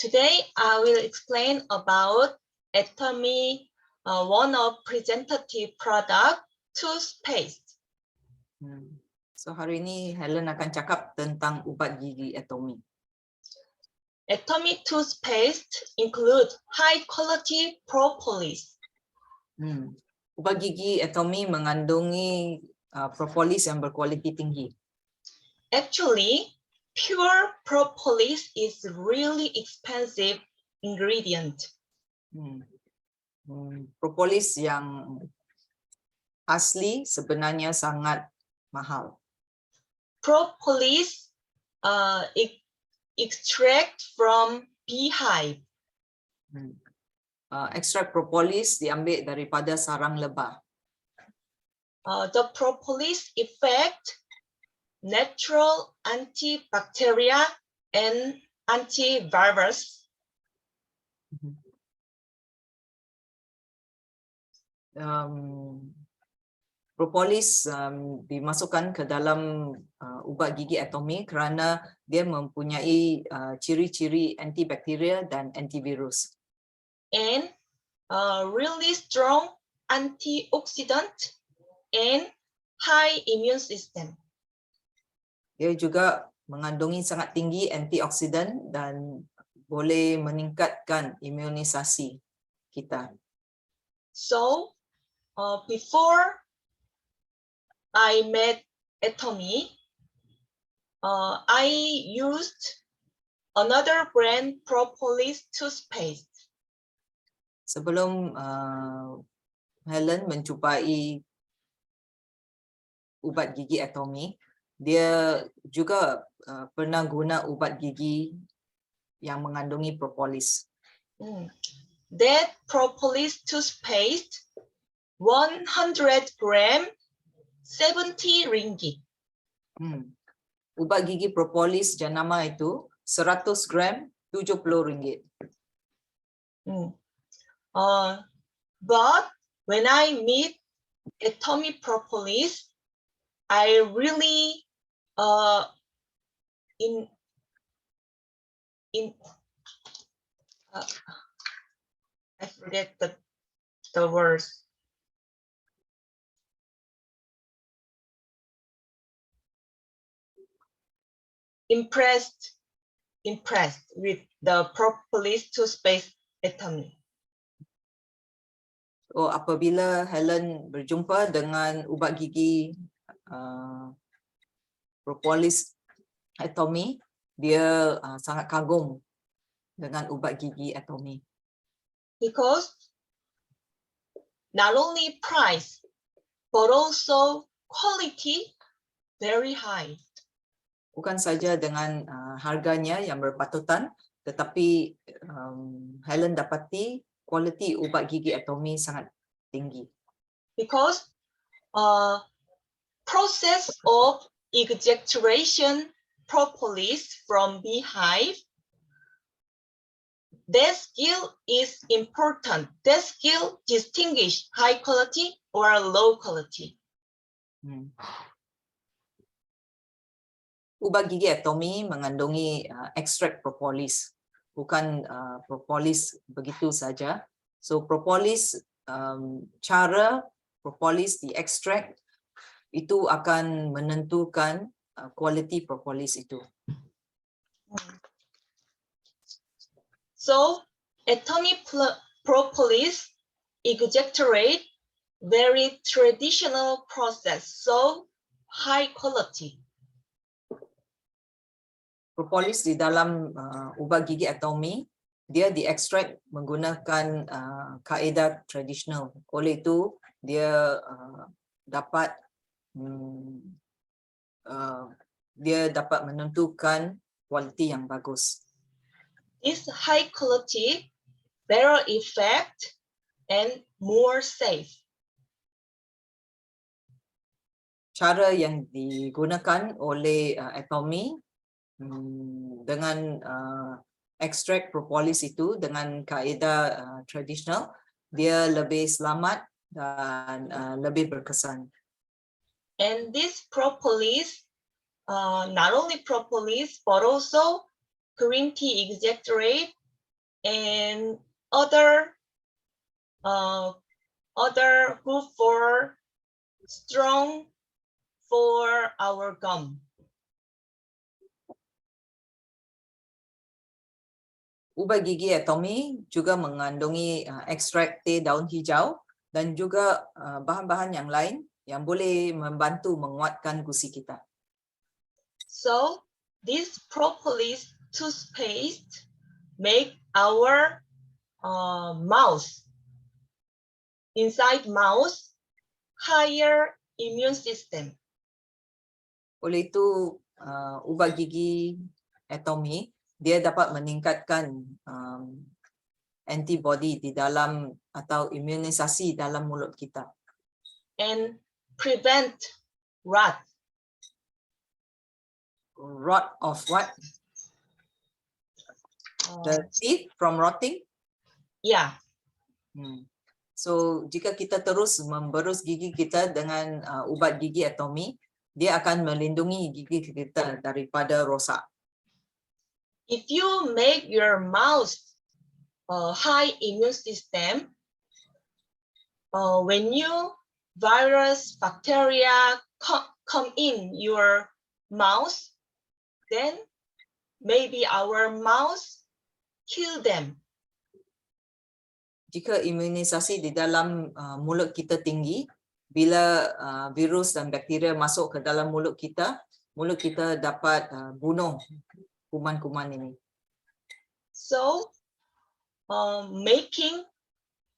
Today, I will explain about Atomy, one of representative product, toothpaste. So hari ini Helen akan cakap tentang ubat gigi Atomy. Atomy toothpaste include high quality propolis. Ubat gigi Atomy mengandungi propolis yang berkualiti tinggi. Actually, pure propolis is really expensive ingredient. Propolis yang asli sebenarnya sangat mahal. Propolis extract from beehive. Ekstrak propolis diambil daripada sarang lebah. The propolis effect natural antibacteria and antivirus. Propolis dimasukkan ke dalam ubat gigi Atomy kerana dia mempunyai ciri-ciri antibakteria dan antivirus. And really strong antioxidant and high immune system. Dia juga mengandungi sangat tinggi antioksidan dan boleh meningkatkan imunisasi kita. So, before I made Atomy, I used another brand propolis toothpaste. Sebelum Helen mencubai ubat gigi Atomy, dia juga pernah guna ubat gigi yang mengandungi propolis. That propolis toothpaste 100 gram 70 ringgit. Ubat gigi propolis jenama itu 100 gram 70 ringgit. But when I meet Atomy propolis, I really I forget the words. Impressed with the propolis toothpaste Atomy. So apabila Helen berjumpa dengan ubat gigi propolis Atomy, dia sangat kagum dengan ubat gigi Atomy. Because not only price, but also quality very high. Bukan saja dengan harganya yang berpatutan, tetapi Helen dapati kualiti ubat gigi Atomy sangat tinggi. Because process of extracting propolis from beehive, that skill is important. That skill distinguish high quality or low quality. Ubat gigi Atomy mengandungi ekstrak propolis, bukan propolis begitu saja. So propolis, cara propolis diekstrak itu akan menentukan kualiti propolis itu. So Atomy propolis extracted very traditional process, so high quality. Propolis di dalam ubat gigi Atomy, dia diekstrak menggunakan kaedah tradisional. Oleh itu, dia dapat menentukan kualiti yang bagus. This high quality, better effect, and more safe. Cara yang digunakan oleh Atomy dengan ekstrak propolis itu dengan kaedah tradisional, dia lebih selamat dan lebih berkesan. And this propolis, not only propolis, but also green tea extract and other good for strong for our gum. Ubat gigi atomi juga mengandungi ekstrak teh daun hijau dan juga bahan-bahan yang lain yang boleh membantu menguatkan gusi kita. So this propolis toothpaste make our mouth, inside mouth, higher immune system. Oleh itu ubat gigi atomi dia dapat meningkatkan antibody di dalam atau imunisasi dalam mulut kita. And prevent rot. Rot of what? The teeth from rotting? Yeah. So jika kita terus memberus gigi kita dengan ubat gigi atomi, dia akan melindungi gigi kita daripada rosak. If you make your mouth high immune system, when you virus, bacteria come in your mouth, then maybe our mouth kill them. Jika imunisasi di dalam mulut kita tinggi, bila virus dan bakteria masuk ke dalam mulut kita dapat bunuh kuman-kuman ini. So, making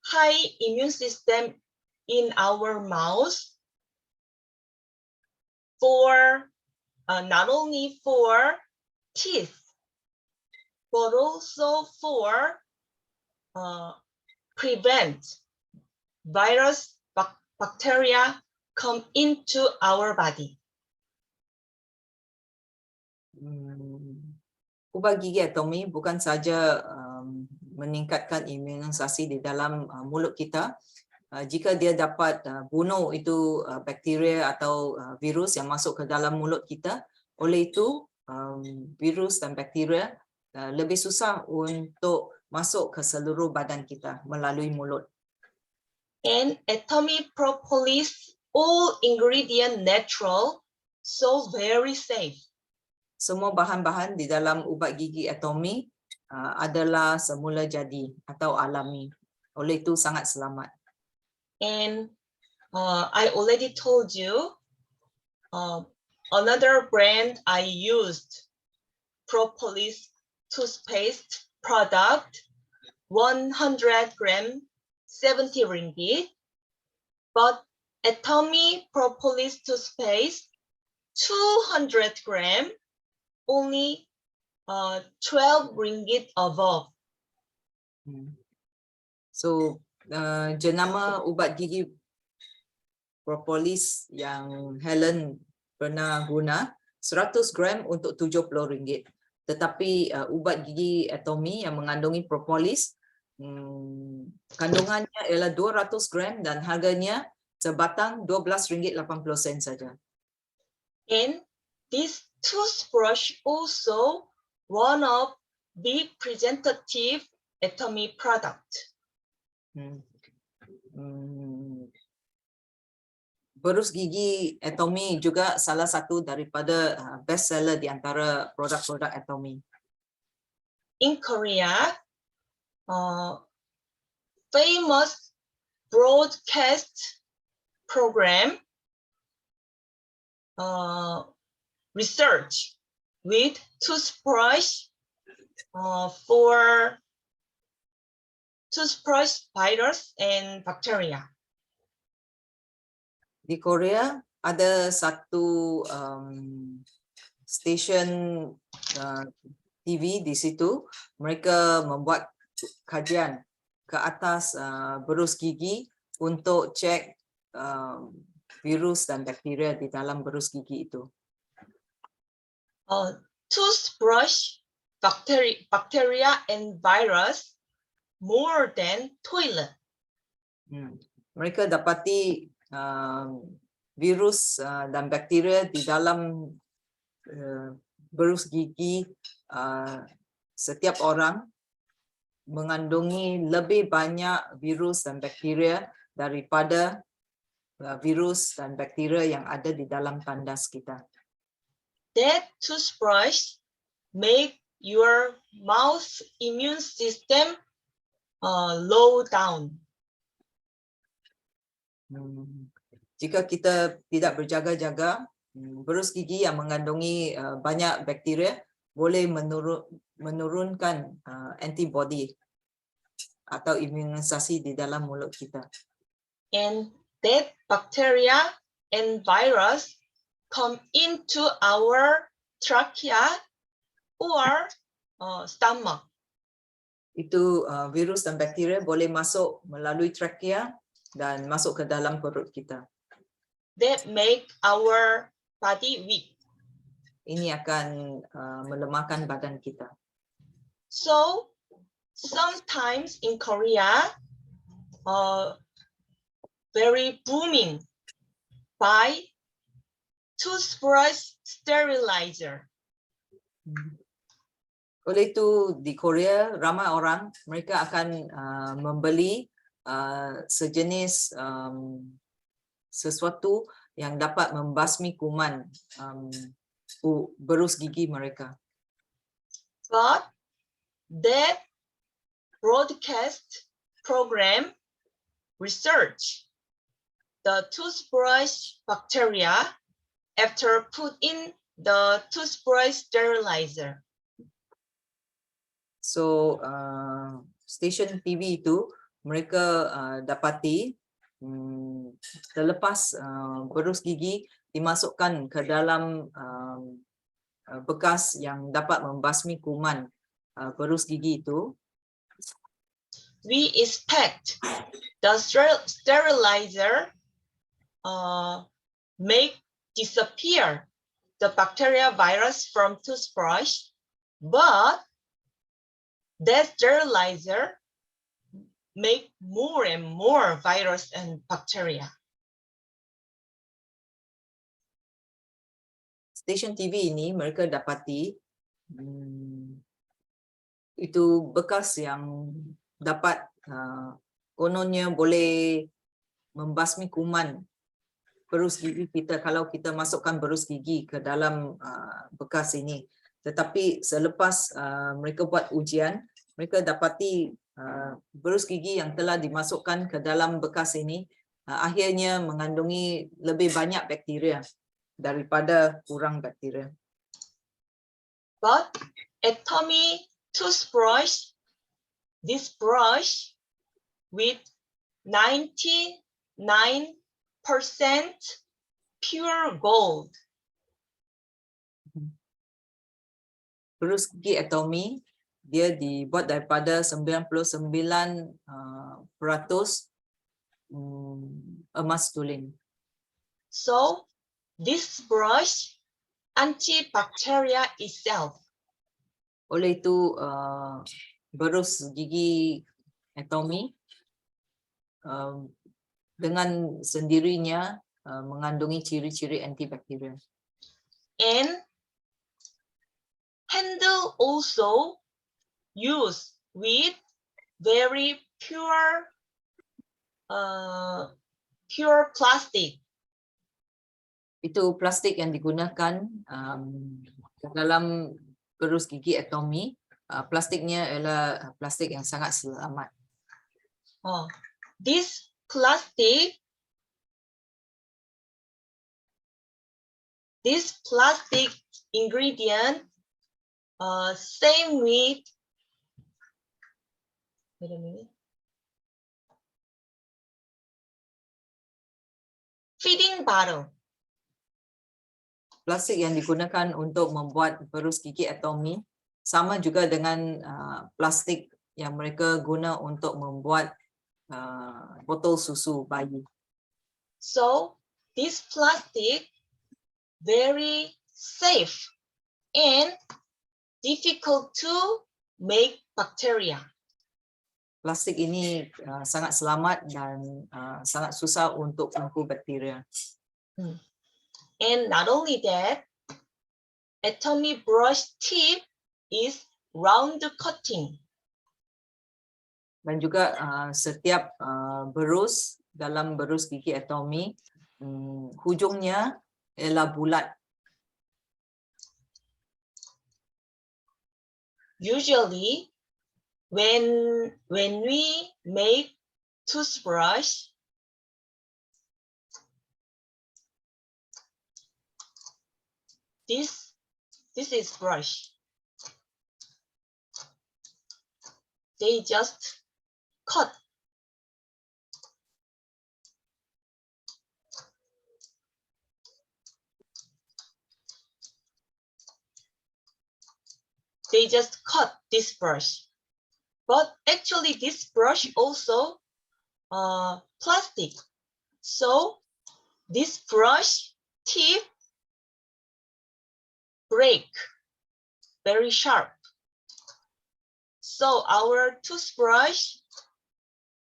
high immune system in our mouth for not only for teeth, but also for prevent virus, bacteria come into our body. Ubat gigi atomi bukan saja meningkatkan imunisasi di dalam mulut kita. Jika dia dapat bunuh itu bakteria atau virus yang masuk ke dalam mulut kita, oleh itu virus dan bakteria lebih susah untuk masuk ke seluruh badan kita melalui mulut. And Atomy propolis, all ingredient natural, so very safe. Semua bahan-bahan di dalam ubat gigi atomi adalah semula jadi atau alami. Oleh itu sangat selamat. And I already told you another brand I used propolis toothpaste product, 100 gram, 70 ringgit. But Atomy propolis toothpaste, 200 gram, only 12 ringgit above. So jenama ubat gigi propolis yang Helen pernah guna 100 gram untuk 70 ringgit. Tetapi ubat gigi atomi yang mengandungi propolis kandungannya ialah 200 gram dan harganya sebatang 12 ringgit 80 sen saja. And this toothbrush also one of big representative Atomy product. Berus gigi Atomy juga salah satu daripada best seller di antara produk-produk Atomy. In Korea, famous broadcast program research with toothbrush for toothbrush virus and bacteria. Di Korea ada satu stesen TV di situ, mereka membuat kajian ke atas berus gigi untuk cek virus dan bakteria di dalam berus gigi itu. Toothbrush, bacteria and virus more than toilet. Mereka dapati virus dan bakteria di dalam berus gigi setiap orang mengandungi lebih banyak virus dan bakteria daripada virus dan bakteria yang ada di dalam tandas kita. That toothbrush make your mouth immune system low down. Jika kita tidak berjaga-jaga, berus gigi yang mengandungi banyak bakteria boleh menurunkan antibody atau imunisasi di dalam mulut kita. And that bacteria and virus come into our trachea or stomach. Itu virus dan bakteria boleh masuk melalui trachea dan masuk ke dalam perut kita. That make our body weak. Ini akan melemahkan badan kita. So sometimes in Korea, very booming by toothbrush sterilizer. Oleh itu di Korea ramai orang mereka akan membeli sejenis sesuatu yang dapat membasmi kuman berus gigi mereka. But that broadcast program research the toothbrush bacteria after put in the toothbrush sterilizer. So stesen TV itu mereka dapati selepas berus gigi dimasukkan ke dalam bekas yang dapat membasmi kuman berus gigi itu, we expect the sterilizer make disappear the bacteria virus from toothbrush, but that sterilizer make more and more virus and bacteria. Stesen TV ini mereka dapati itu bekas yang dapat kononnya boleh membasmi kuman berus gigi kita kalau kita masukkan berus gigi ke dalam bekas ini. Tetapi selepas mereka buat ujian, mereka dapati berus gigi yang telah dimasukkan ke dalam bekas ini akhirnya mengandungi lebih banyak bakteria daripada kurang bakteria. But at Tommy toothbrush, this brush with 99% pure gold. Berus gigi Atomy dia dibuat daripada 99% emas tulen. So this brush antibacteria itself. Oleh itu berus gigi Atomy dengan sendirinya mengandungi ciri-ciri antibakteria. And handle also used with very pure plastic. Itu plastik yang digunakan dalam berus gigi Atomy. Plastiknya adalah plastik yang sangat selamat. This plastic ingredient same with feeding bottle. Plastik yang digunakan untuk membuat berus gigi Atomy sama juga dengan plastik yang mereka guna untuk membuat botol susu bayi. So this plastic very safe and difficult to make bacteria. Plastik ini sangat selamat dan sangat susah untuk membuat bakteria. And not only that, Atomy brush tip is round cutting. Dan juga setiap berus dalam berus gigi atomi hujungnya ialah bulat. Usually, when we make toothbrush, this is brush. They just cut. They just cut this brush. But actually this brush also plastic. So this brush tip break, very sharp. So our toothbrush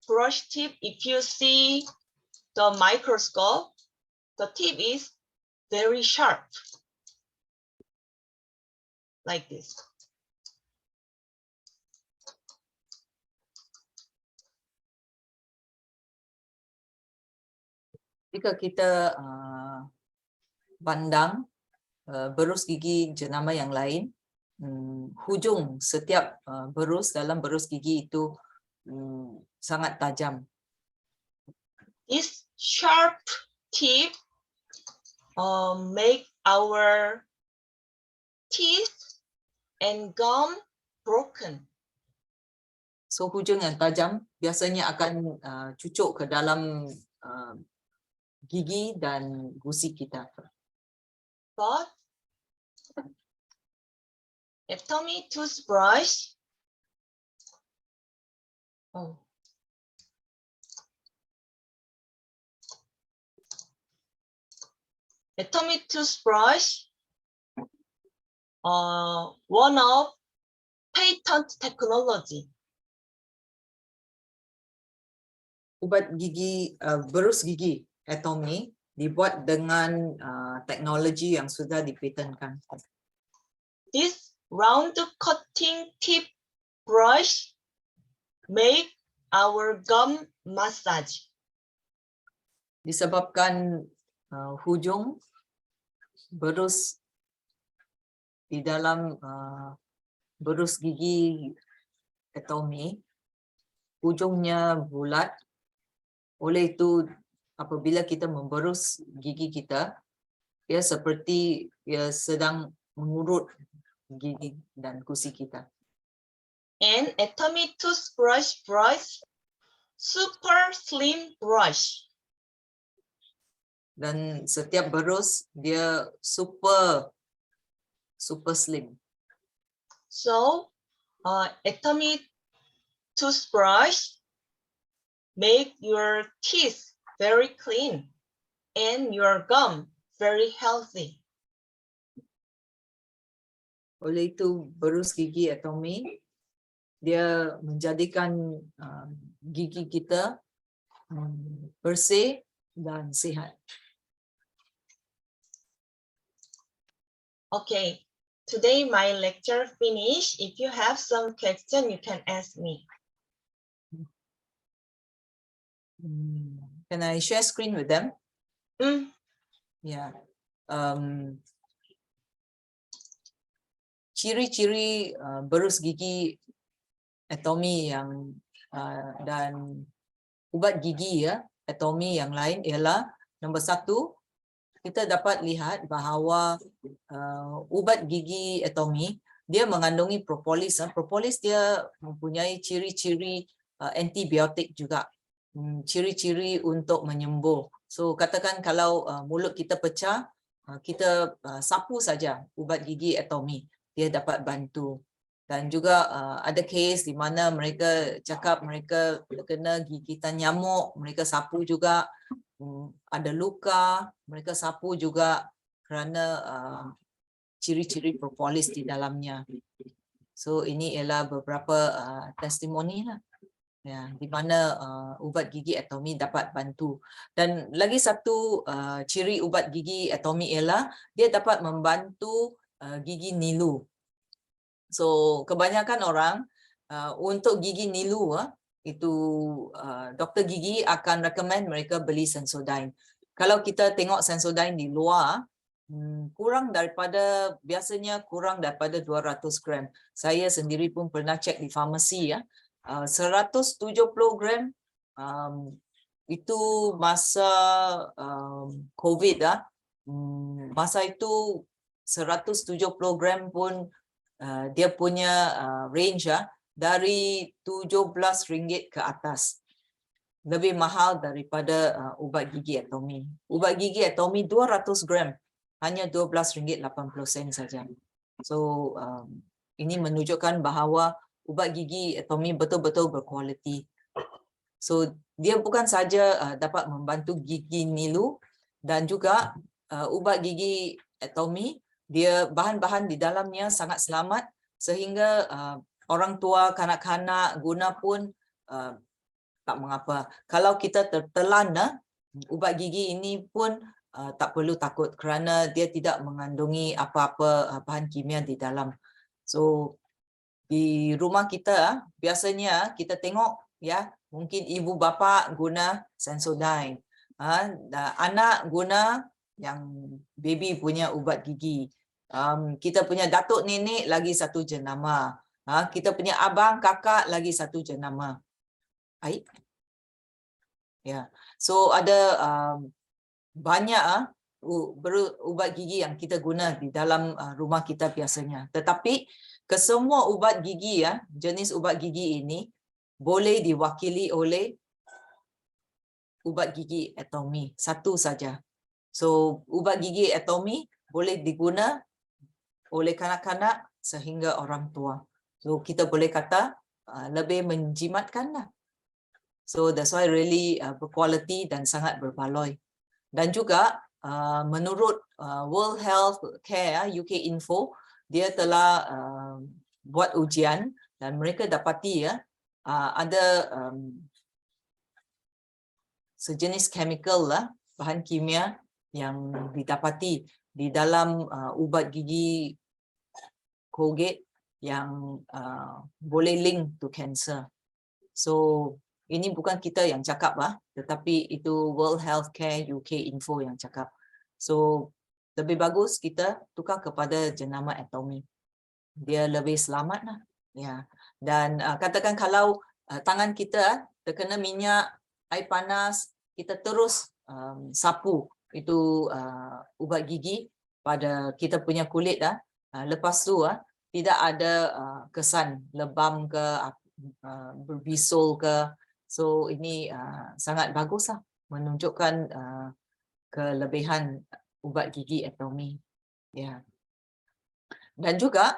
brush tip, if you see the microscope, the tip is very sharp, like this. Jika kita pandang berus gigi jenama yang lain, hujung setiap berus dalam berus gigi itu sangat tajam. This sharp tip make our teeth and gum broken. So hujung yang tajam biasanya akan cucuk ke dalam gigi dan gusi kita. But Atomy toothbrush, Atomy toothbrush, one of patent technology. Ubat gigi, berus gigi Atomy dibuat dengan teknologi yang sudah dipatenkan. This round cutting tip brush make our gum massage. Disebabkan hujung berus di dalam berus gigi Atomy, ujungnya bulat. Oleh itu, apabila kita memberus gigi kita, ia seperti ia sedang mengurut gigi dan gusi kita. And Atomy toothbrush brush, super slim brush. Dan setiap berus dia super slim. So, Atomy toothbrush make your teeth very clean and your gum very healthy. Oleh itu, berus gigi Atomy dia menjadikan gigi kita bersih dan sihat. Okay, today my lecture finished. If you have some question, you can ask me. Can I share screen with them? Yeah. Ciri-ciri berus gigi Atomy yang dan ubat gigi ya Atomy yang lain ialah, nombor satu, kita dapat lihat bahawa ubat gigi Atomy dia mengandungi propolis. Propolis dia mempunyai ciri-ciri antibiotik juga, ciri-ciri untuk menyembuh. So katakan kalau mulut kita pecah, kita sapu saja ubat gigi Atomy, dia dapat bantu. Dan juga ada kes di mana mereka cakap mereka kena gigitan nyamuk, mereka sapu juga. Ada luka, mereka sapu juga kerana ciri-ciri propolis di dalamnya. So ini ialah beberapa testimoni lah, ya, di mana ubat gigi Atomy dapat bantu. Dan lagi satu ciri ubat gigi Atomy ialah dia dapat membantu gigi nilu. So kebanyakan orang untuk gigi nilu itu doktor gigi akan recommend mereka beli Sensodyne. Kalau kita tengok Sensodyne di luar, kurang daripada, biasanya kurang daripada 200 gram. Saya sendiri pun pernah cek di farmasi ya. 170 gram itu masa COVID lah. Masa itu 170 gram pun dia punya range dari RM17 ke atas. Lebih mahal daripada ubat gigi Atomy. Ubat gigi Atomy 200 gram hanya RM12.80 saja. So ini menunjukkan bahawa ubat gigi Atomy betul-betul berkualiti. So dia bukan saja dapat membantu gigi Nilu, dan juga ubat gigi Atomy, dia bahan-bahan di dalamnya sangat selamat sehingga orang tua, kanak-kanak guna pun tak mengapa. Kalau kita tertelan ubat gigi ini pun tak perlu takut kerana dia tidak mengandungi apa-apa bahan kimia di dalam. So di rumah kita biasanya kita tengok ya, mungkin ibu bapa guna Sensodyne, anak guna yang baby punya ubat gigi, kita punya datuk nenek lagi satu jenama, kita punya abang kakak lagi satu jenama. Baik. Ya, so ada banyak ubat gigi yang kita guna di dalam rumah kita biasanya. Tetapi kesemua ubat gigi jenis ubat gigi ini boleh diwakili oleh ubat gigi Atomy satu saja. So ubat gigi Atomy boleh diguna oleh kanak-kanak sehingga orang tua. So kita boleh kata lebih menjimatkan lah. So that's why really berkualiti dan sangat berbaloi. Dan juga menurut World Health Care UK Info, dia telah buat ujian dan mereka dapati ada sejenis chemical bahan kimia yang didapati di dalam ubat gigi Colgate yang boleh link to cancer. So ini bukan kita yang cakap tetapi itu World Health Care UK Info yang cakap. So lebih bagus kita tukar kepada jenama Atomy. Dia lebih selamat lah. Ya. Dan katakan kalau tangan kita terkena minyak, air panas, kita terus sapu itu ubat gigi pada kita punya kulit lepas tu tidak ada kesan lebam ke berbisul ke. So ini sangat bagus menunjukkan kelebihan ubat gigi Atomy. Ya. Dan juga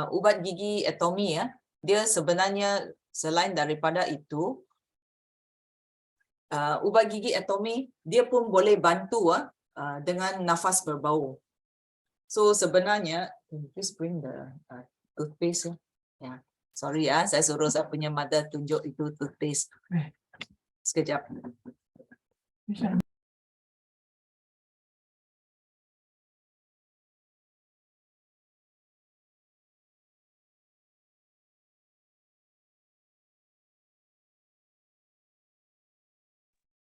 ubat gigi Atomy dia sebenarnya selain daripada itu, ubat gigi Atomy dia pun boleh bantu dengan nafas berbau. So sebenarnya, please bring the toothpaste. Ya. Sorry saya suruh saya punya mother tunjuk itu toothpaste. Sekejap.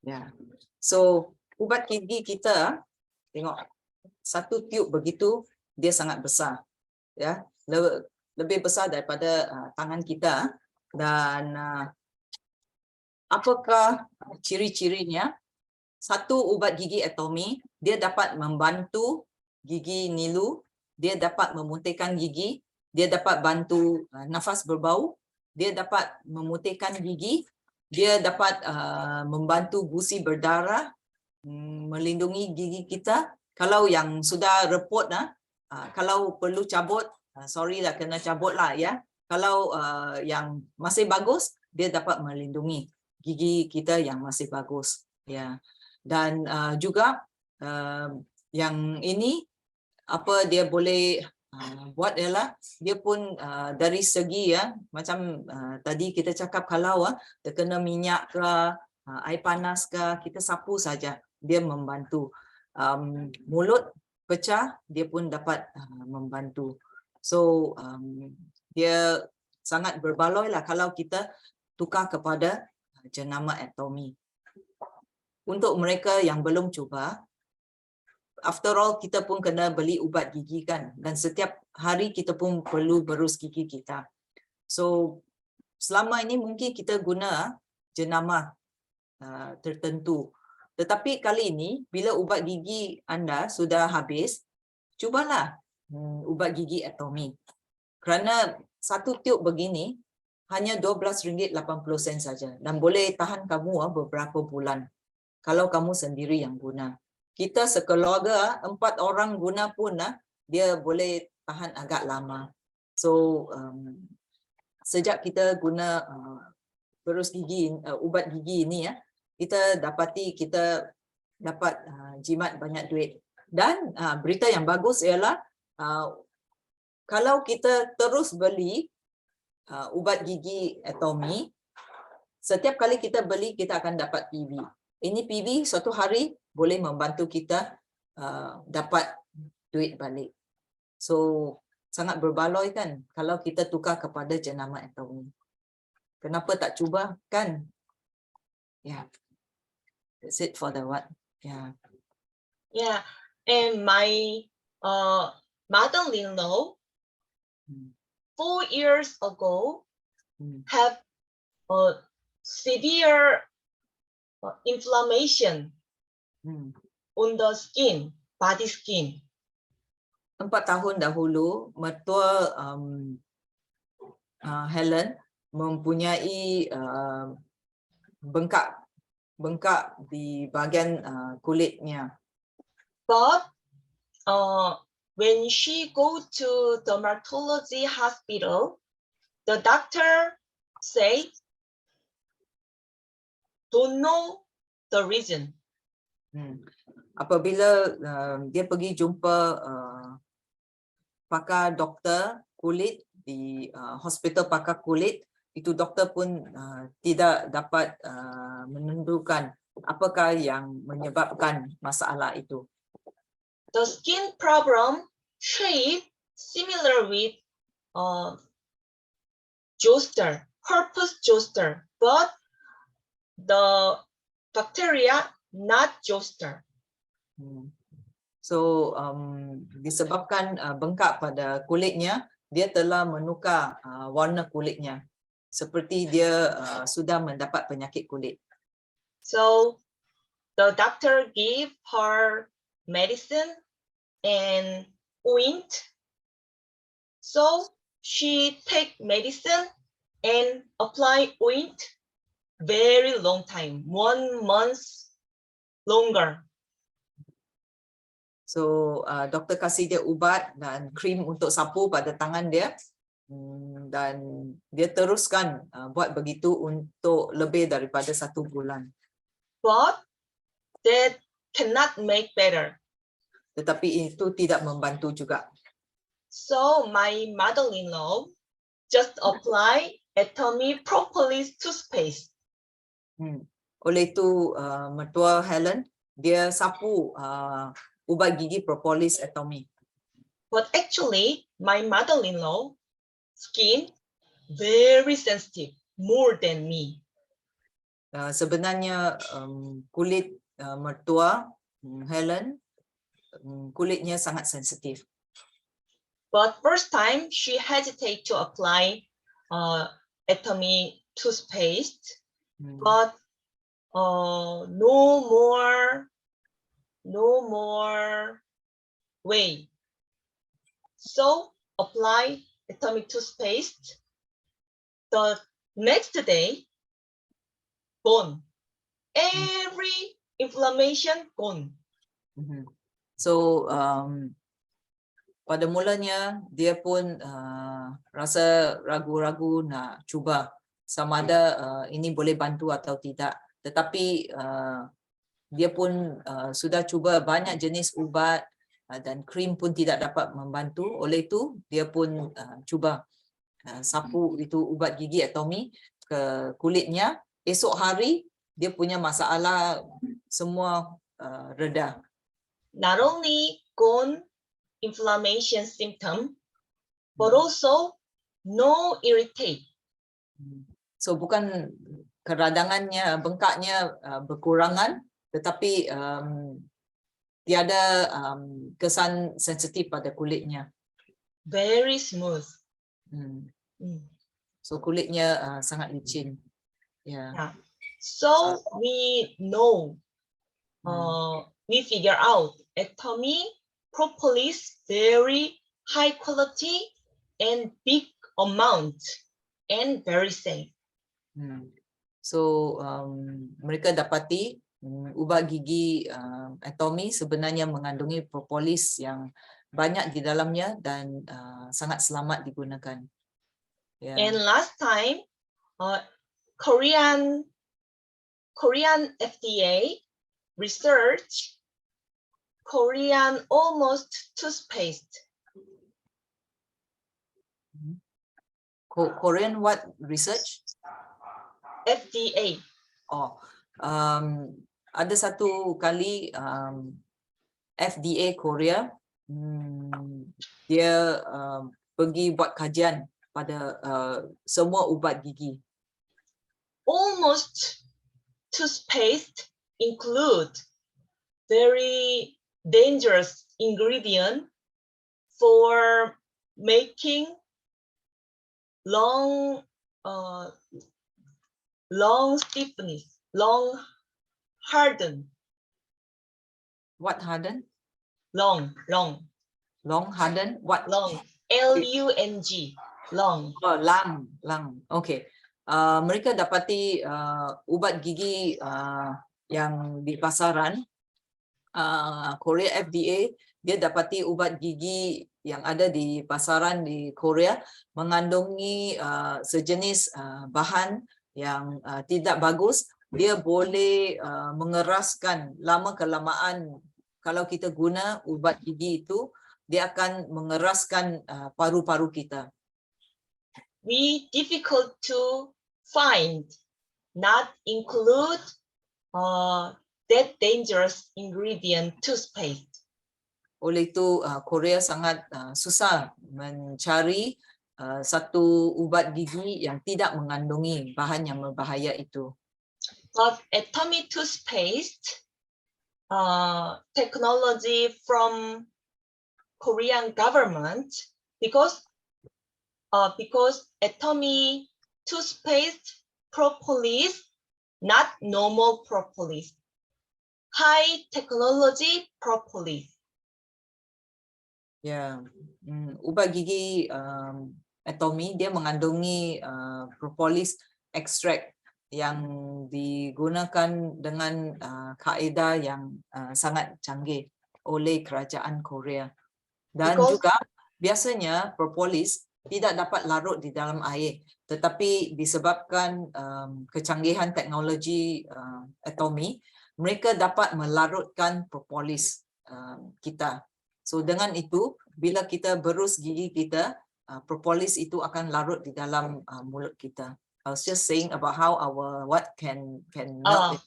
Ya. So ubat gigi kita, tengok satu tube begitu dia sangat besar. Ya. Lebih besar daripada tangan kita. Dan apakah ciri-cirinya? Satu ubat gigi Atomy, dia dapat membantu gigi Nilu, dia dapat memutihkan gigi, dia dapat bantu nafas berbau, dia dapat memutihkan gigi, dia dapat membantu gusi berdarah, melindungi gigi kita. Kalau yang sudah repot, kalau perlu cabut, sorry lah kena cabut lah ya. Kalau yang masih bagus, dia dapat melindungi gigi kita yang masih bagus. Ya. Dan juga yang ini apa dia boleh buat ialah dia pun dari segi macam tadi kita cakap kalau terkena minyak ke air panas ke, kita sapu saja dia membantu. Mulut pecah dia pun dapat membantu. So dia sangat berbaloi lah kalau kita tukar kepada jenama Atomy. Untuk mereka yang belum cuba, after all kita pun kena beli ubat gigi kan, dan setiap hari kita pun perlu berus gigi kita. So selama ini mungkin kita guna jenama tertentu. Tetapi kali ini bila ubat gigi anda sudah habis, cubalah ubat gigi Atomy. Kerana satu tiub begini hanya RM12.80 saja dan boleh tahan kamu beberapa bulan kalau kamu sendiri yang guna. Kita sekeluarga 4 orang guna pun dia boleh tahan agak lama. So sejak kita guna berus gigi, ubat gigi ini kita dapati kita dapat jimat banyak duit. Dan berita yang bagus ialah kalau kita terus beli ubat gigi Atomy, setiap kali kita beli kita akan dapat PV. Ini PV suatu hari boleh membantu kita dapat duit balik. So sangat berbaloi kan kalau kita tukar kepada jenama Atomy. Kenapa tak cuba kan? Yeah. That's it for the what? Yeah. Yeah, and my mother-in-law 4 years ago have a severe inflammation on the skin, body skin. 4 tahun dahulu, mertua Helen mempunyai bengkak di bahagian kulitnya. But when she go to dermatology hospital, the doctor say don't know the reason. Apabila dia pergi jumpa pakar doktor kulit di hospital pakar kulit, itu doktor pun tidak dapat menentukan apakah yang menyebabkan masalah itu. The skin problem shape similar with zoster, herpes zoster, but the bacteria not zoster. So disebabkan bengkak pada kulitnya, dia telah menukar warna kulitnya seperti dia sudah mendapat penyakit kulit. So the doctor gave her medicine and oint. So she take medicine and apply oint very long time, 1 month longer. So doktor kasih dia ubat dan krim untuk sapu pada tangan dia, dan dia teruskan buat begitu untuk lebih daripada 1 bulan. But that cannot make better. Tetapi itu tidak membantu juga. So my mother-in-law just apply Atomy Propolis toothpaste. Oleh itu mertua Helen dia sapu ubat gigi Propolis Atomy. But actually my mother-in-law skin very sensitive, more than me. Sebenarnya kulit mertua Helen kulitnya sangat sensitif. But first time she hesitate to apply Atomy toothpaste, but no more way. So apply Atomy toothpaste. The next day, gone. Every inflammation gone. So pada mulanya dia pun rasa ragu-ragu nak cuba sama ada ini boleh bantu atau tidak. Tetapi dia pun sudah cuba banyak jenis ubat dan krim pun tidak dapat membantu. Oleh itu dia pun cuba sapu itu ubat gigi Atomy ke kulitnya. Esok hari dia punya masalah semua reda. Not only gone inflammation symptom, but also no irritate. So bukan keradangannya, bengkaknya berkurangan, tetapi tiada kesan sensitif pada kulitnya. Very smooth. Hmm. Mm. So kulitnya sangat licin. Ya. Yeah. So we know, we figure out Atomy propolis very high quality and big amount and very safe. So mereka dapati ubat gigi Atomy sebenarnya mengandungi propolis yang banyak di dalamnya dan sangat selamat digunakan. Yeah. And last time, Korean FDA research Korean almost toothpaste. Korean what research? FDA. Oh, ada satu kali FDA Korea dia pergi buat kajian pada semua ubat gigi. Almost toothpaste include very dangerous ingredient for making long stiffness, long harden. What harden? Long harden? What? Long. Lung. Long. Oh, lung. Okay. Mereka dapati ubat gigi yang di pasaran Korea FDA, dia dapati ubat gigi yang ada di pasaran di Korea mengandungi sejenis bahan yang tidak bagus. Dia boleh mengeraskan lama-kelamaan. Kalau kita guna ubat gigi itu, dia akan mengeraskan paru-paru kita. We difficult to find, not include that dangerous ingredient toothpaste. Oleh itu Korea sangat susah mencari satu ubat gigi yang tidak mengandungi bahan yang berbahaya itu. But Atomy toothpaste technology from Korean government, because Atomy toothpaste propolis, not normal propolis, high technology propolis. Ya, ubat gigi Atomy dia mengandungi propolis extract yang digunakan dengan kaedah yang sangat canggih oleh kerajaan Korea. Dan juga biasanya propolis tidak dapat larut di dalam air, tetapi disebabkan kecanggihan teknologi Atomy, mereka dapat melarutkan propolis kita. So dengan itu, bila kita berus gigi kita, propolis itu akan larut di dalam mulut kita. I was just saying about how our what can melt.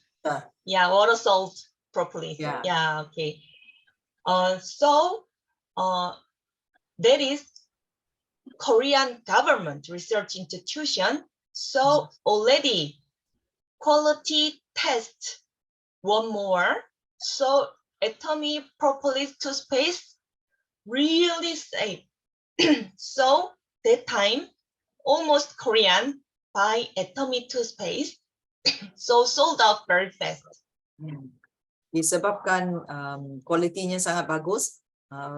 Yeah, water salt propolis. Yeah, okay. So that is Korean government research institution. So already quality test one more. So Atomy propolis toothpaste really safe. So that time almost Korean buy Atomy toothpaste. So sold out very fast. Disebabkan kualitinya sangat bagus,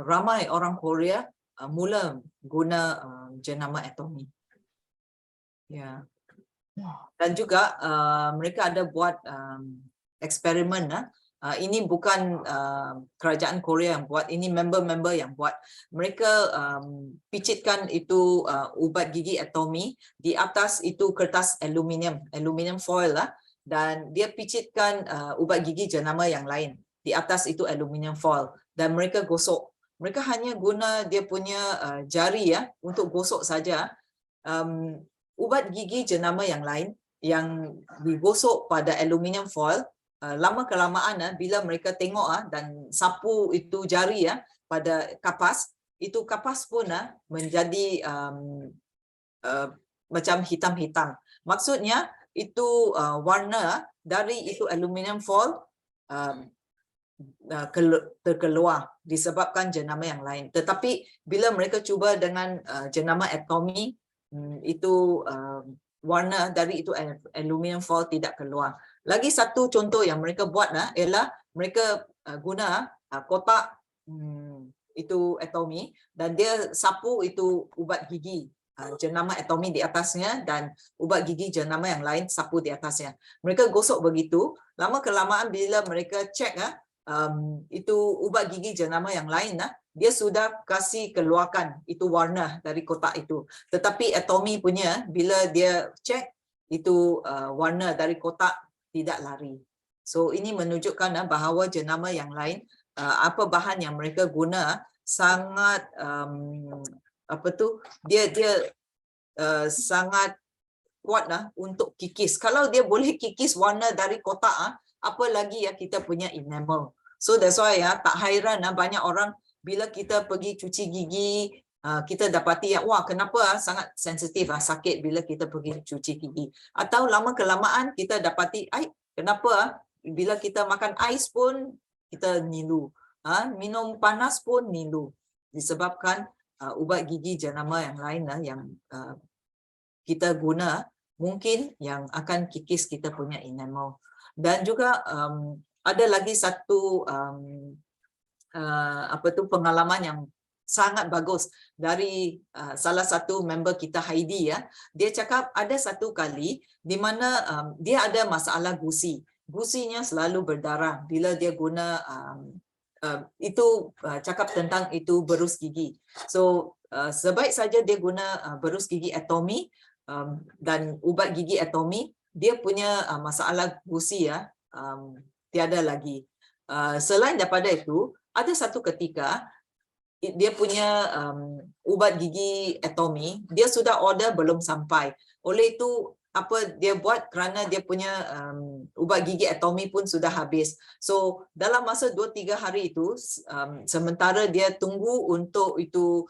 ramai orang Korea mula guna jenama Atomy. Ya. Dan juga mereka ada buat eksperimen. Ini bukan kerajaan Korea yang buat, ini member-member yang buat. Mereka picitkan itu ubat gigi Atomy, di atas itu kertas aluminium foil lah, dan dia picitkan ubat gigi jenama yang lain di atas itu aluminium foil, dan mereka gosok. Mereka hanya guna dia punya jari ya untuk gosok saja. Ubat gigi jenama yang lain yang digosok pada aluminium foil, lama kelamaan bila mereka tengok dan sapu itu jari pada kapas, itu kapas pun menjadi macam hitam-hitam. Maksudnya itu warna dari itu aluminium foil terkeluar disebabkan jenama yang lain. Tetapi bila mereka cuba dengan jenama atomi, itu warna dari itu aluminium foil tidak keluar. Lagi satu contoh yang mereka buat ialah mereka guna kotak itu atomi dan dia sapu itu ubat gigi jenama atomi di atasnya dan ubat gigi jenama yang lain sapu di atasnya. Mereka gosok begitu, lama kelamaan bila mereka cek itu ubat gigi jenama yang lain dia sudah kasih keluarkan itu warna dari kotak itu. Tetapi atomi punya bila dia cek itu warna dari kotak tidak lari. So ini menunjukkan bahawa jenama yang lain apa bahan yang mereka guna sangat dia sangat kuat untuk kikis. Kalau dia boleh kikis warna dari kotak apa lagi kita punya enamel. So that's why tak hairan banyak orang bila kita pergi cuci gigi kita dapati wah kenapa sangat sensitif sakit bila kita pergi cuci gigi. Atau lama kelamaan kita dapati kenapa bila kita makan ais pun kita nilu. Minum panas pun nilu. Disebabkan ubat gigi jenama yang lain yang kita guna mungkin yang akan kikis kita punya enamel. Dan juga ada lagi satu pengalaman yang sangat bagus dari salah satu member kita Heidi Dia cakap ada satu kali di mana dia ada masalah gusi. Gusinya selalu berdarah bila dia guna cakap tentang itu berus gigi. So sebaik saja dia guna berus gigi atomi dan ubat gigi atomi, dia punya masalah gusi tiada lagi. Selain daripada itu, ada satu ketika dia punya ubat gigi atomi, dia sudah order belum sampai. Oleh itu apa dia buat kerana dia punya ubat gigi atomi pun sudah habis. So dalam masa 2-3 hari itu sementara dia tunggu untuk itu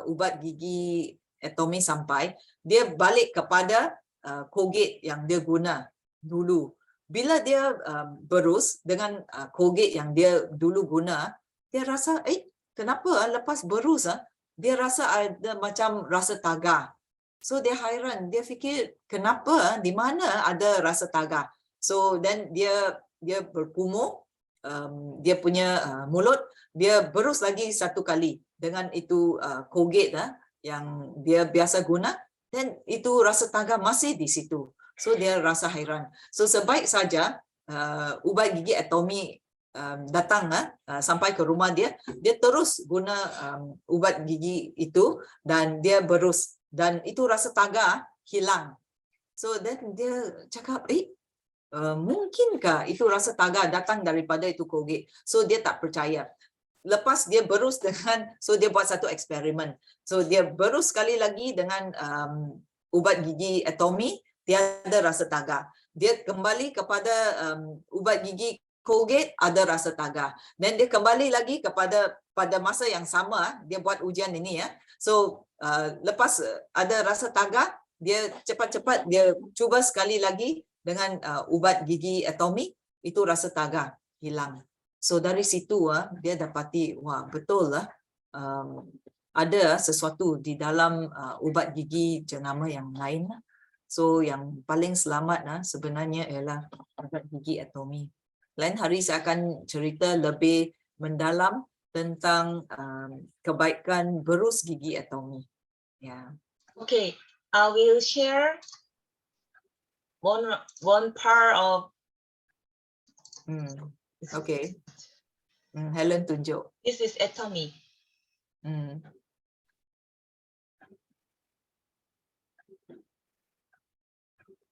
ubat gigi atomi sampai, dia balik kepada Colgate yang dia guna dulu. Bila dia berus dengan Colgate yang dia dulu guna, dia rasa kenapa lepas berus dia rasa ada macam rasa tagar. So dia hairan, dia fikir kenapa di mana ada rasa tagar. So then dia berkumur dia punya mulut, dia berus lagi satu kali dengan itu Colgate yang dia biasa guna, dan itu rasa tagar masih di situ. So dia rasa hairan. So sebaik saja ubat gigi atomi datang sampai ke rumah dia terus guna ubat gigi itu dan dia berus dan itu rasa tagar hilang. So then dia cakap mungkinkah itu rasa tagar datang daripada itu Colgate. So dia tak percaya. Lepas dia berus dengan, so dia buat satu eksperimen. So dia berus sekali lagi dengan ubat gigi atomi, tiada rasa tagar. Dia kembali kepada ubat gigi Colgate, ada rasa tagar. Dan dia kembali lagi pada masa yang sama, dia buat ujian ini So lepas ada rasa tagar, dia cepat-cepat dia cuba sekali lagi dengan ubat gigi atomi, itu rasa tagar hilang. So dari situ dia dapati wah betul ada sesuatu di dalam ubat gigi jenama yang lain. So yang paling selamat sebenarnya ialah ubat gigi atomi. Lain hari saya akan cerita lebih mendalam tentang kebaikan berus gigi atomi. Okay, I will share one part of. Okay. Helen tunjuk. This is atomi.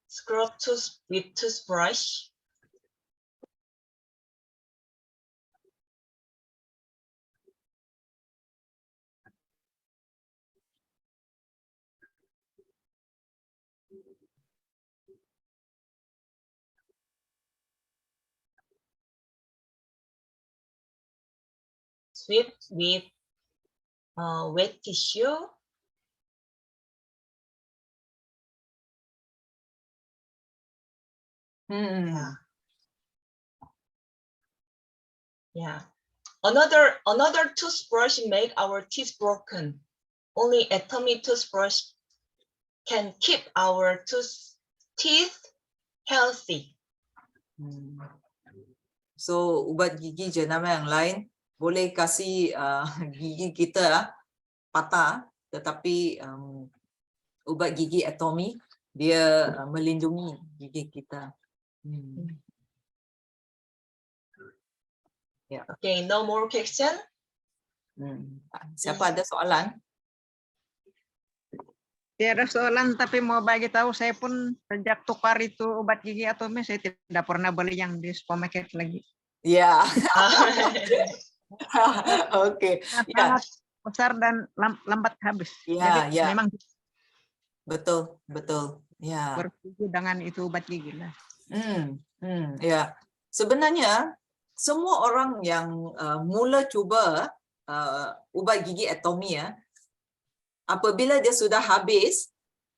Scrub with toothbrush. Sweep with wet tissue. Hmm. Yeah. Another toothbrush make our teeth broken. Only Atomy toothbrush can keep our teeth healthy. So ubat gigi jenama yang lain boleh kasih gigi kita patah, tetapi ubat gigi Atomy dia melindungi gigi kita. Ya. Okay, no more question. Siapa ada soalan? Tiada soalan, tapi mau bagi tahu saya pun sejak tukar itu obat gigi Atomy saya tidak pernah beli yang di supermarket lagi. Ya. Oke. Ya. Sangat besar dan lambat habis. Ya, Jadi ya. memang Betul, betul. Ya. bersetuju dengan itu obat gigi lah. Ya. Sebenarnya semua orang yang mula cuba ubat gigi Atomy ya, apabila dia sudah habis,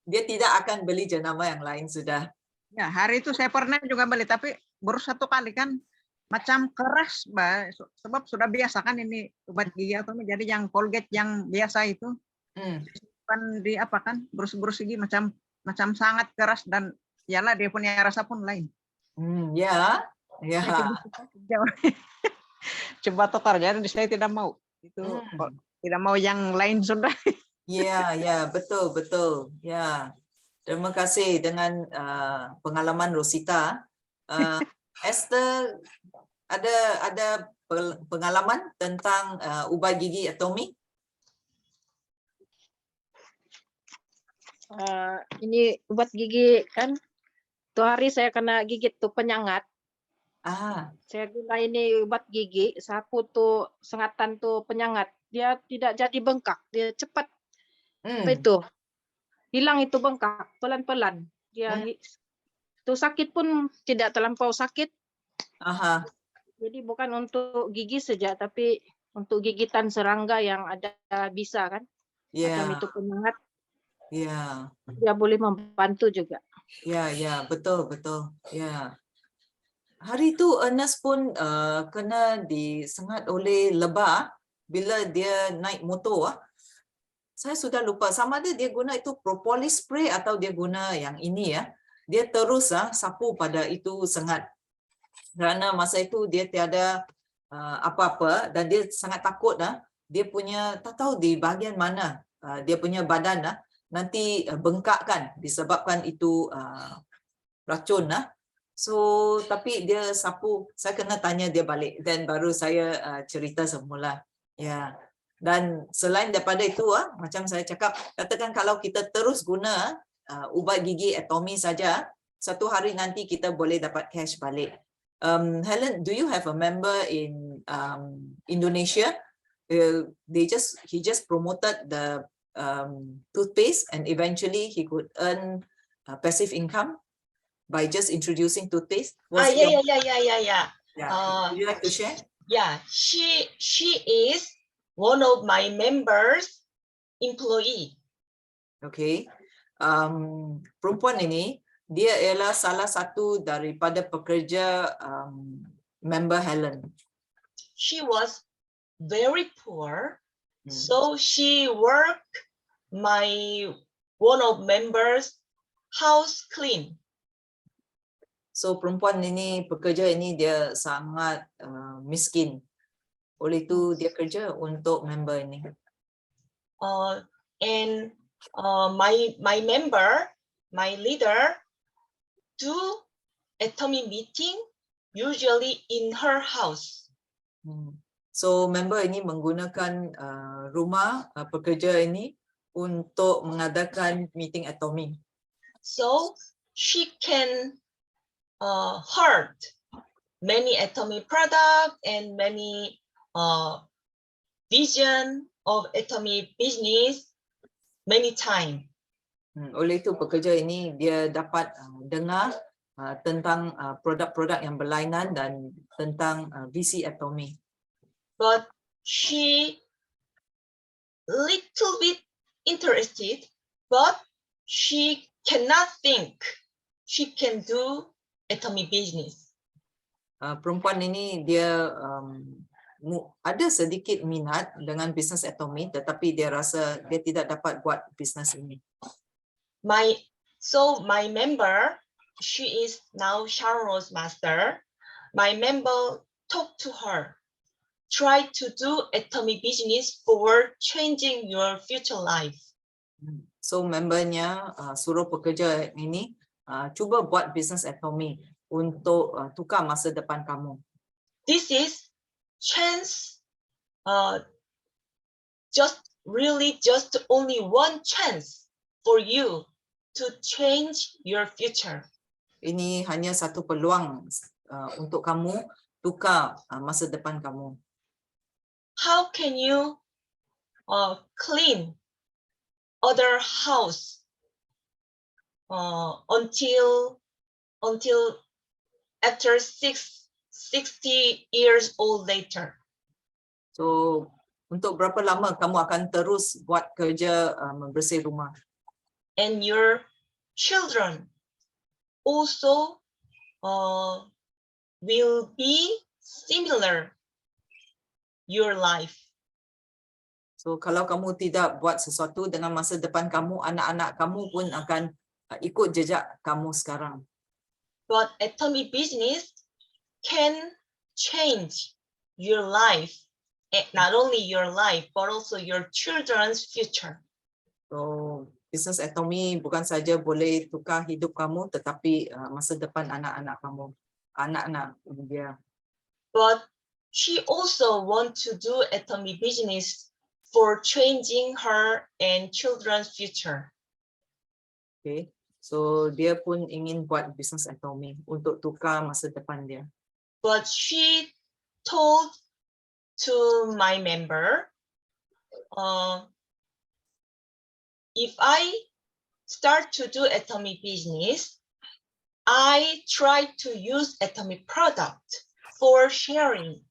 dia tidak akan beli jenama yang lain sudah. Ya, hari itu saya pernah juga beli, tapi baru satu kali kan macam keras, Mbak. Sebab sudah biasa kan ini obat gigi Atomy. Jadi yang Colgate yang biasa itu kan di apa kan berus-berus gigi macam sangat keras dan yalah dia punya rasa pun lain. Ya, ya. Coba tukar, jadi saya tidak mau itu, tidak mau yang lain sudah. Ya, ya, betul, betul. Ya, terima kasih dengan pengalaman Rosita. Esther, ada pengalaman tentang ubat gigi Atomy? Ini ubat gigi kan, tuh hari saya kena gigit tuh penyangat. Saya guna ini ubat gigi, sapu tuh sengatan tuh penyangat. Dia tidak jadi bengkak, dia cepat. Apa itu? Hilang itu bengkak, pelan-pelan. Dia tuh sakit pun tidak terlampau sakit. Jadi bukan untuk gigi saja, tapi untuk gigitan serangga yang ada bisa kan. Macam itu penyangat. Ya. Dia boleh membantu juga. Ya, ya, betul, betul. Ya. Hari itu Ernest pun kena disengat oleh lebah bila dia naik motor. Saya sudah lupa sama ada dia guna itu propolis spray atau dia guna yang ini ya. Dia terus sapu pada itu sengat. Kerana masa itu dia tiada apa-apa dan dia sangat takut dia punya tak tahu di bahagian mana dia punya badan nanti bengkak kan disebabkan itu racun So tapi dia sapu, saya kena tanya dia balik dan baru saya cerita semula. Ya. Dan selain daripada itu macam saya cakap, katakan kalau kita terus guna ubat gigi Atomy saja, satu hari nanti kita boleh dapat cash balik. Helen, do you have a member in Indonesia? He just promoted the toothpaste and eventually he could earn passive income by just introducing toothpaste. Yeah. Would you like to share? Yeah, she is one of my members employee. Okay. Perempuan ini dia ialah salah satu daripada pekerja member Helen. She was very poor, so she worked one of members house clean. So perempuan ini, pekerja ini dia sangat miskin. Oleh itu dia kerja untuk member ini. And my member, my leader, do Atomy meeting usually in her house. So member ini menggunakan rumah pekerja ini untuk mengadakan meeting Atomy. So she can heard many Atomy product and many vision of Atomy business many time. Oleh itu pekerja ini dia dapat dengar tentang produk-produk yang berlainan dan tentang visi Atomy. But she little bit interested, but she cannot think she can do atomy business. Perempuan ini dia ada sedikit minat dengan bisnes atomi, tetapi dia rasa dia tidak dapat buat bisnes ini. My member, she is now Sharon Rose Master. My member talked to her. Try to do atomy business for changing your future life. So membernya suruh pekerja ini cuba buat bisnes atomi untuk tukar masa depan kamu. This is chance, just only one chance for you to change your future. Ini hanya satu peluang untuk kamu tukar masa depan kamu. How can you clean other house until after 60 years old later? So untuk berapa lama kamu akan terus buat kerja membersih rumah? And your children also will be similar your life. So kalau kamu tidak buat sesuatu dengan masa depan kamu, anak-anak kamu pun akan ikut jejak kamu sekarang. But atomy business can change your life, and not only your life, but also your children's future. So bisnes atomi bukan saja boleh tukar hidup kamu, tetapi masa depan anak-anak kamu, anak-anak dia. But she also want to do atomy business for changing her and children's future. Okay, so dia pun ingin buat bisnes atomi untuk tukar masa depan dia. But she told to my member, if I start to do atomy business, I try to use atomy product for sharing,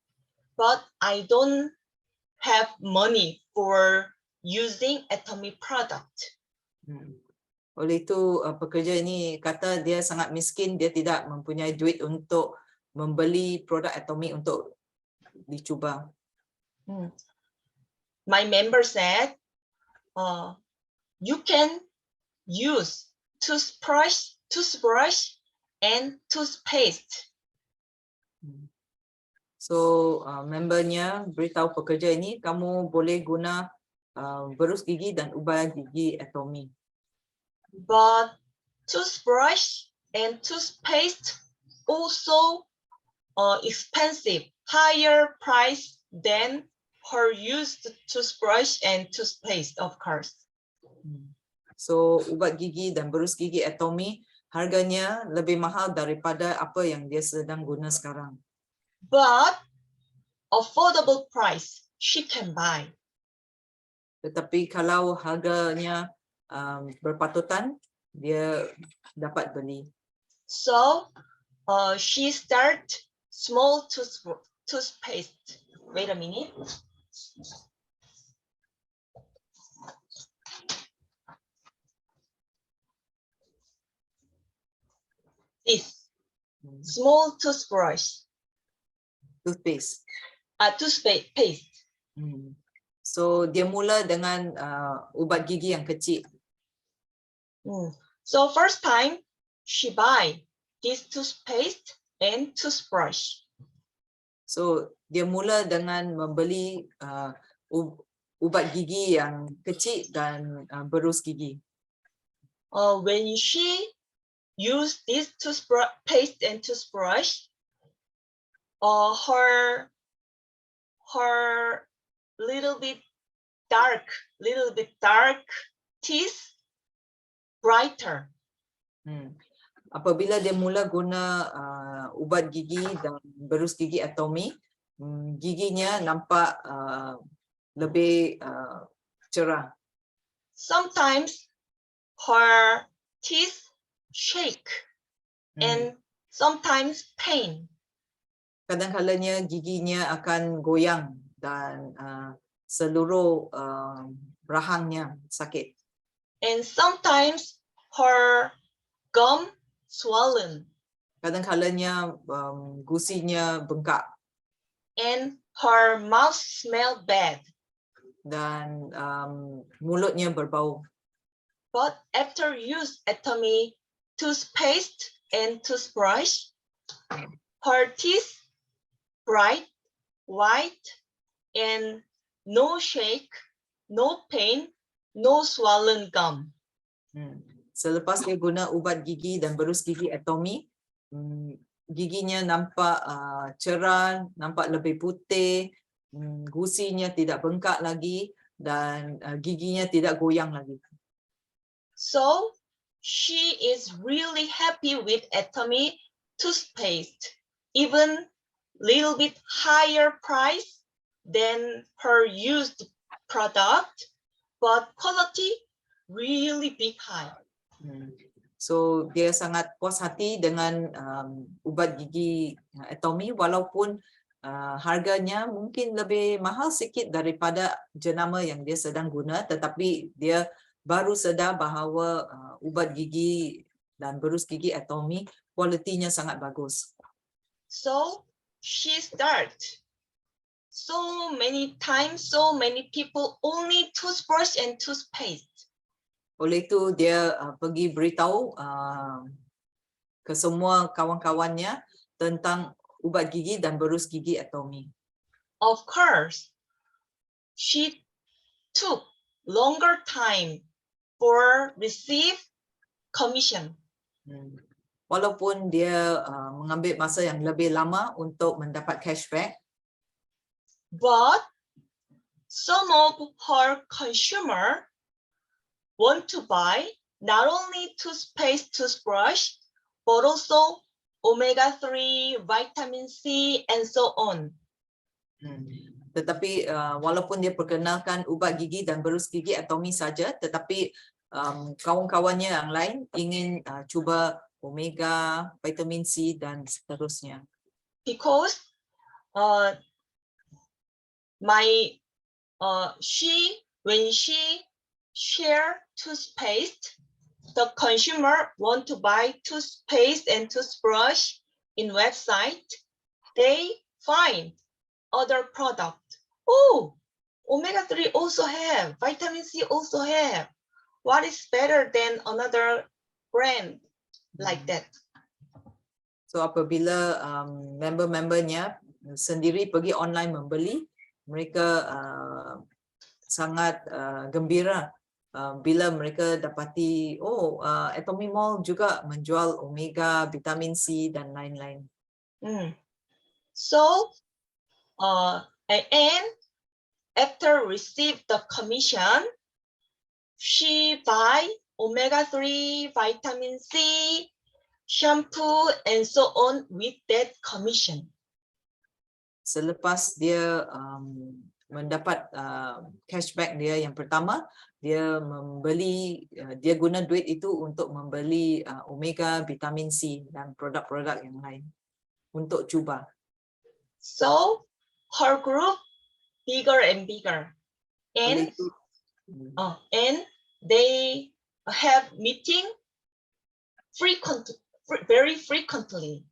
but I don't have money for using atomy product. Oleh itu pekerja ini kata dia sangat miskin, dia tidak mempunyai duit untuk membeli produk atomi untuk dicuba. My member said, you can use toothbrush and toothpaste. So membernya beritahu pekerja ini, kamu boleh guna berus gigi dan ubat gigi atomi. But toothbrush and toothpaste also expensive, higher price than her used toothbrush and toothpaste, of course. So ubat gigi dan berus gigi atomi harganya lebih mahal daripada apa yang dia sedang guna sekarang. But affordable price she can buy. Tetapi kalau harganya berpatutan, dia dapat beli. So she start small toothpaste. Wait a minute. This small toothbrush. Toothpaste. Toothpaste. So dia mula dengan ubat gigi yang kecil. So first time she buy this toothpaste and toothbrush. So dia mula dengan membeli ubat gigi yang kecil dan berus gigi. When she use this toothpaste and toothbrush, her little bit dark teeth brighter. Apabila dia mula guna ubat gigi dan berus gigi atomi, giginya nampak lebih cerah. Sometimes her teeth shake and sometimes pain. Kadang-kadangnya giginya akan goyang dan seluruh rahangnya sakit. And sometimes her gum swollen. kadang-kalanya gusinya bengkak and her mouth smelled bad. dan mulutnya berbau. But after use Atomy toothpaste and toothbrush, her teeth bright, white, and no shake, no pain, no swollen gum. Selepas dia guna ubat gigi dan berus gigi Atomy, giginya nampak cerah, nampak lebih putih, gusinya tidak bengkak lagi dan giginya tidak goyang lagi. So she is really happy with Atomy toothpaste, even little bit higher price than her used product, but quality really big high. So dia sangat puas hati dengan ubat gigi Atomy walaupun harganya mungkin lebih mahal sikit daripada jenama yang dia sedang guna, tetapi dia baru sedar bahawa ubat gigi dan berus gigi Atomy kualitinya sangat bagus. So she start so many times, so many people only toothbrush and toothpaste. Oleh itu dia pergi beritahu ke semua kawan-kawannya tentang ubat gigi dan berus gigi Atomy. Of course, she took longer time for receive commission. Walaupun dia mengambil masa yang lebih lama untuk mendapat cashback, but some of her consumer want to buy not only toothpaste, toothbrush, but also omega-3, vitamin C, and so on. Tetapi walaupun dia perkenalkan ubat gigi dan berus gigi Atomy saja, tetapi kawan-kawannya yang lain ingin cuba omega, vitamin C dan seterusnya. Because when she share toothpaste, the consumer want to buy toothpaste and toothbrush in website, they find other product. Oh, omega-3 also have, vitamin C also have. What is better than another brand like that? So apabila member-membernya sendiri pergi online membeli, mereka sangat gembira bila mereka dapati Atomy Mall juga menjual omega, vitamin C dan lain-lain. So and after receive the commission, she buy omega-3, vitamin C, shampoo, and so on with that commission. Selepas dia mendapat cashback dia yang pertama, dia guna duit itu untuk membeli omega, vitamin C dan produk-produk yang lain untuk cuba. So her group bigger and bigger, and they have meeting very frequently.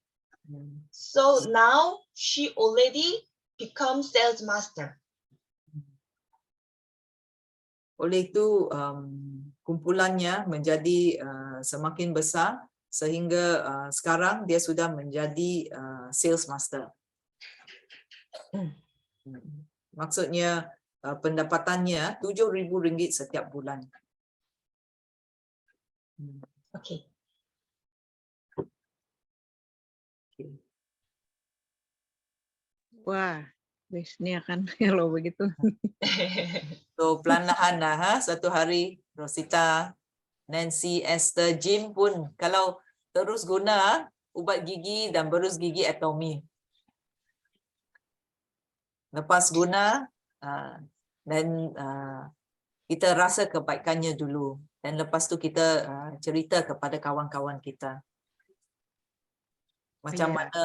So now she already become sales master. Oleh itu kumpulannya menjadi semakin besar sehingga sekarang dia sudah menjadi sales master. Maksudnya pendapatannya RM7,000 setiap bulan. Okay. Wah, bisnya kan kalau begitu. So pelan-lahan lah satu hari Rosita, Nancy, Esther, Jim pun kalau terus guna ubat gigi dan berus gigi Atomy. Lepas guna dan kita rasa kebaikannya dulu dan lepas tu kita cerita kepada kawan-kawan kita. Macam mana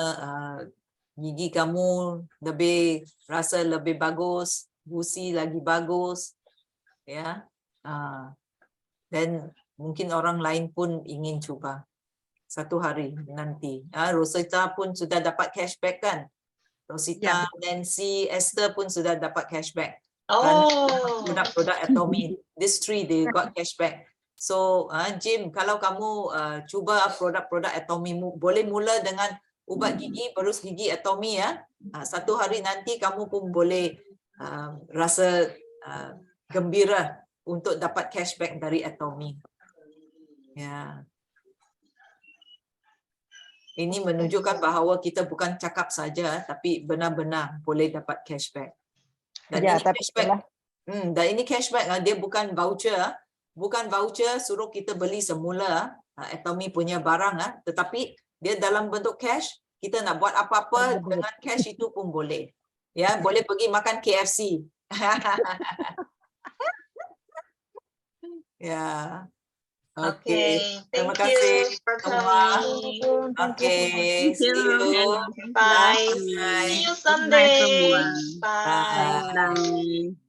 gigi kamu rasa lebih bagus, gusi lagi bagus, ya. Dan mungkin orang lain pun ingin cuba. 1 hari nanti. Rosita pun sudah dapat cashback kan? Rosita, Nancy, Esther pun sudah dapat cashback. Oh. Produk-produk Atomy, these 3 they got cashback. So Jim, kalau kamu cuba produk-produk Atomy, boleh mula dengan ubat gigi, berus gigi Atomy ya. 1 hari nanti kamu pun boleh rasa gembira untuk dapat cashback dari Atomy. Ya. Ini menunjukkan bahawa kita bukan cakap saja, tapi benar-benar boleh dapat cashback. Dan Ya, ini tapi cashback. Dan ini cashback, dia bukan voucher. Bukan voucher suruh kita beli semula Atomy punya barang, tetapi dia dalam bentuk cash. Kita nak buat apa-apa dengan cash itu pun boleh. Ya, boleh pergi makan KFC. Ya. Okey. Terima Thank you kasih for semua. coming. Okay, see you. Bye. Bye. See you Good night Sunday. semua. Bye. Bye. Bye.